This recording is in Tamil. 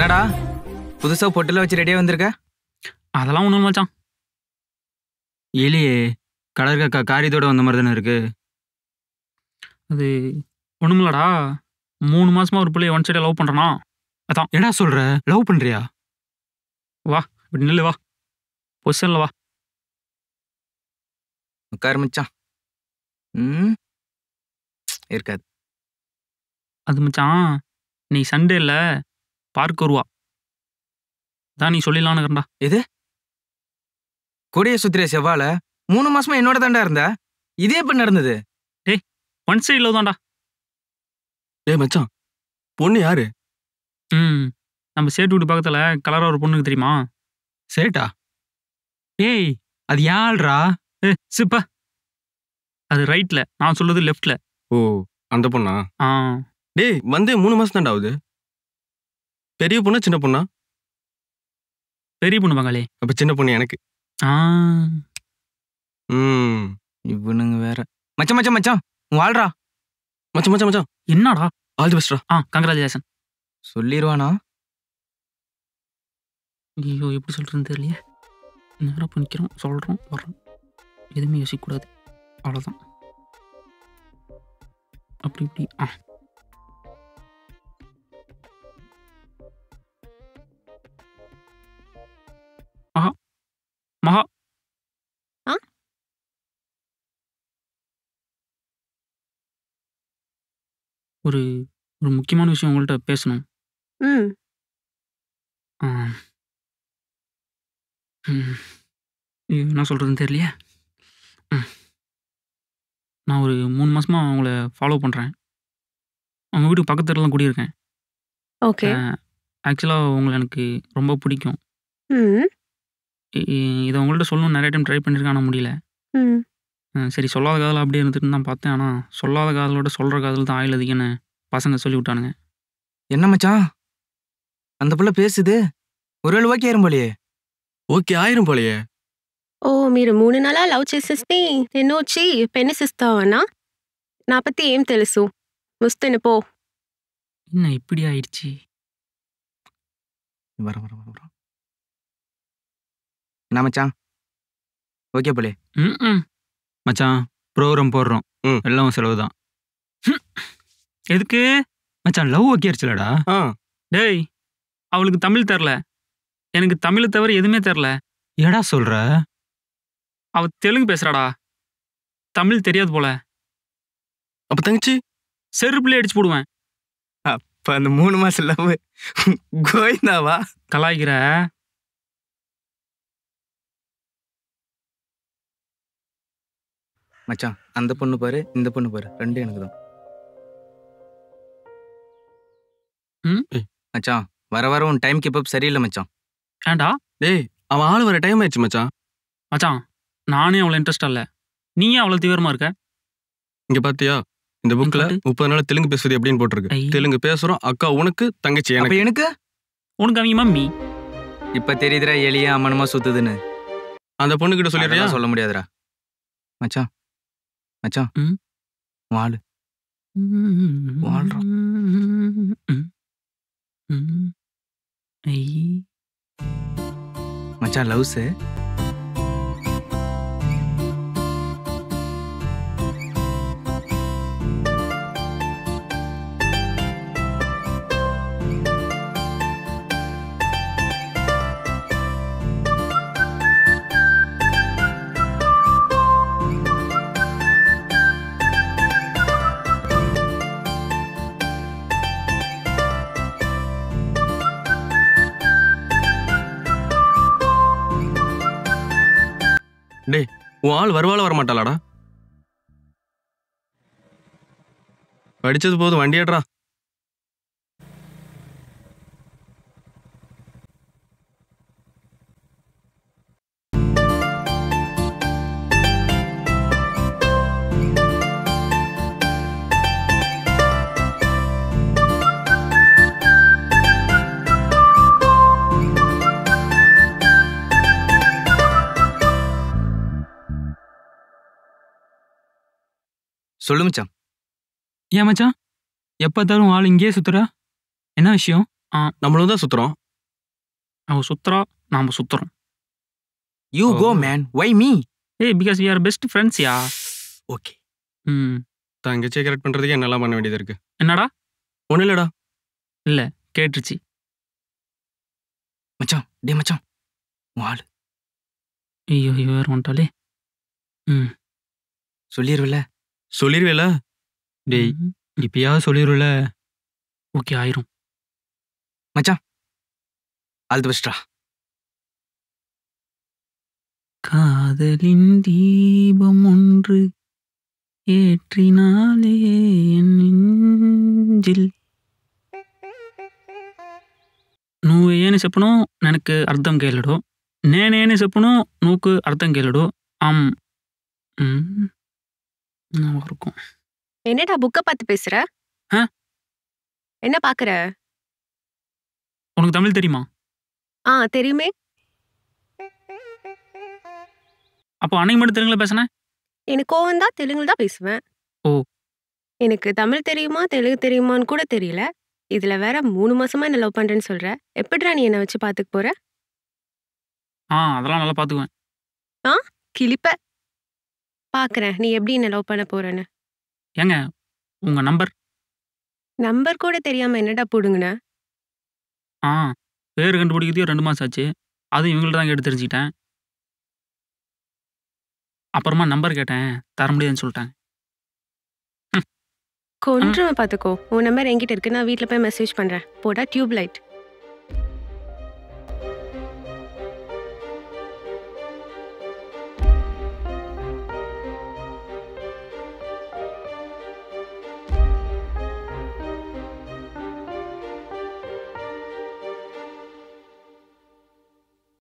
என்னடா புதுசா பொட்டில வச்சு ரெடியா வந்திருக்க? அதெல்லாம் ஒன்றும் மச்சான். இல்லையே, கலர் காரியத்தோட வந்த மாதிரி தானே இருக்கு. அது ஒன்றுமில்லடா, 3 மாசமா ஒரு பிள்ளைய ஒன் சைடாக லவ் பண்ணுறனா. அதான். என்னடா சொல்ற? லவ் பண்றியா? வா இப்படி நில்லு, வா பொசிஷனில் வா. உட்காரு மச்சான். இருக்காது. அது மச்சான், நீ சண்டே இல்லை பார்க் வருவா. அதான் நீ சொல்லிடலான்னு இருக்கா. எது கொடிய சுத்திர செவ்வாழ 3 மாசமா என்னோட தாண்டா இருந்த. இதே எப்படி நடந்தது? ஒன் சைட் லவ் தான்டா. மச்சான், பொண்ணு யாரு? நம்ம சேட்டு வீட்டு பக்கத்தில் கலராக ஒரு பொண்ணுக்கு தெரியுமா? சேட்டா? ஏய், அது யாழ்ரா? சிப்பா, அது ரைட்டில், நான் சொல்றது லெஃப்டில். ஓ, அந்த பொண்ணா? டேய் வந்து 3 மாசம் தாண்டா ஆகுது. பெரிய பொண்ணா சின்ன பொண்ணா? பெரிய பொண்ணு பங்காளி. அப்ப சின்ன பொண்ணு எனக்கு. இவனுங்க வேற. மச்சான் மச்சான் மச்சான் வாழ்றா. மச்சான் மச்சான் மச்சான் என்னடா? ஆல் தி பெஸ்ட்ரா. கங்க்ராச்சுலேஷன். சொல்லிடுவானா? ஐயோ, எப்படி சொல்றதுன்னு தெரியலையே. நேராக போய் நிற்கிறோம், சொல்கிறோம், வர்றோம், எதுவுமே யோசிக்கக்கூடாது, அவ்வளோதான். அப்படி இப்படி. மகா ஒரு ஒரு முக்கியமான விஷயம் உங்கள்கிட்ட பேசணும். என்ன சொல்கிறதுன்னு தெரியலையே. நான் ஒரு 3 மாசமாக அவங்கள ஃபாலோ பண்ணுறேன். அவங்க வீட்டுக்கு பக்கத்து தெருலாம் குடியிருக்கேன். ஓகே. ஆக்சுவலாக உங்களை எனக்கு ரொம்ப பிடிக்கும். இதை உங்கள்கிட்ட சொல்லணும்னு நிறைய டைம் ட்ரை பண்ணியிருக்கேன், ஆனால் முடியல. சரி, சொல்லாத காதல் அப்படியே இருந்துட்டு தான் பார்த்தேன். ஆனால் சொல்லாத காதலோட சொல்கிற காதல் தான் ஆயில் அதிகன்னு பசங்க சொல்லி விட்டானுங்க. என்ன மச்சான், அந்த புள்ள பேசுது. ஒருவேளை ఓకే ఆయిరం పోలే. ఓకే ఆయిరం పోలే. ఓ, మీరు 3 నెలల లవ్ చేసేస్తే నేను వచ్చి పెన్నిసిస్తావన్నా? నా పத்தி ఏం తెలుసు? వస్తేనే పో. என்ன இப்படி ஆயிடுச்சு? வர வர வர வர. என்ன மச்சான், ஓகே போலே. மச்சான், ப்ரோக்ராம் போடுறோம், எல்லாம் செலவு தான். எதுக்கு மச்சான்? லவ் ஓகே ஆயிடுச்சுலடா. டேய், அவளுக்கு தமிழ் தெரில, எனக்கு தமிழை தவிர எதுவுமே தெரில. ஏடா சொல்ற? அவ தெலுங்கு பேசுறாடா, தமிழ் தெரியாது போல. அப்ப தங்கச்சி செருப்புல அடிச்சு போடுவேன். அப்ப அந்த 3 மாசம் லவ் கோயிந்தாவா? கலாய்க்கிற? மச்சான், அந்த பொண்ணு பாரு, இந்த பொண்ணு பாரு, ரெண்டும் எனக்கு தான். மச்சான், வர வர உன் டைம் கீப் அப் சரியில்லை மச்சான். ஏண்டா? டேய், அவன் ஆள் வர டைம் ஆயிடுச்சு மச்சான். மச்சான், நானே அவ்வளோ இன்ட்ரெஸ்ட் இல்லை, நீ ஏன் அவ்வளோ தீவிரமா இருக்க? இங்க பாத்தியா, இந்த புக்ல 30 நாள் தெலுங்கு பேசுறது எப்படின்னு போட்டிருக்கு. தெலுங்கு பேசுறோம் அக்கா உனக்கு, தங்கச்சி எனக்கு. எனக்கு உனக்கு அவங்க மம்மி. இப்ப தெரியுதுடா எலியா அம்மனமா சுத்துதுன்னு. அந்த பொண்ணு கிட்ட சொல்லிடுறியா? சொல்ல முடியாதுடா மச்சான். மச்சான், வாழு வாழ்றோம். மச்சான், லவ்ஸ் டேய், உன் ஆள் வருவாள வரமாட்டாளாடா? படிச்சது போதும், வண்டியாடுறா. சொல்லு மச்சான். ஏன் மச்சான், எப்போ தரும் ஆள் இங்கேயே சுத்துறா? என்ன விஷயம்? நம்மளும் தான் சுத்துறோம். அவ சுத்துறா, நாம சுத்துறோம். You go man, why me? ஏய் because we are best friends yeah. Okay. தங்கச்சியை கரெக்ட் பண்றதுக்கு என்னெல்லாம் பண்ண வேண்டியது இருக்கு. என்னடா? ஒன்றும் இல்லடா. இல்ல கேட்டுருச்சு. மச்சான், டே மச்சான், ஆளு ஐயோ வேற வந்துட்டாலே. சொல்லிடுவில்ல? சொல்லிடுவேல? டேய் இப்பயாவது சொல்லிடுவில்ல? ஓகே ஆயிரும். மச்சான் ஆல் தி பெஸ்ட்ரா. காதலின் தீபம் ஒன்று ஏற்றினாலே என் நெஞ்சில். నువ్వేని చెప్పను నాకు అర్థం కేళడు, నేనేని చెప్పను నువ్వుకు అర్థం కేళడు. இருக்கும். என்னடா புக்க பார்த்து பேசுற? என்ன பாக்குற? உனக்கு தமிழ் தெரியுமா? தெரியுமே. அப்போ அன்னைக்கு மட்டும் தெலுங்குல பேசுனேன். எனக்கு கோவம் தான், தெலுங்குல தான் பேசுவேன். ஓ. எனக்கு தமிழ் தெரியுமா தெலுங்கு தெரியுமான்னு கூட தெரியல. இதுல வேற 3 மாசமா என்ன லவ் பண்றேன்னு சொல்ற. எப்படிடா நீ என்ன வச்சு பாத்துக்க போற? அதெல்லாம் நல்லா பாத்துக்குவேன். கிளிப்ப. பாக்குறேன் நீ எப்படி என்ன லவ் பண்ண போறேன்னு. ஏங்க உங்க நம்பர் கூட தெரியாம என்னடா புடுங்குன? பேர் கண்டுபிடிக்கிறதே 2 மாசம் ஆச்சு. அது இவங்கள்ட்ட தான் கேட்டு தெரிஞ்சுக்கிட்டேன். அப்புறமா நம்பர் கேட்டேன், தர முடியாதுன்னு சொல்லிட்டாங்க. கொன்றுவேன் பாத்துக்கோ. உன் நம்பர் என்கிட்ட இருக்கு, நான் வீட்ல போய் மெசேஜ் பண்றேன். போடா டியூப் லைட்.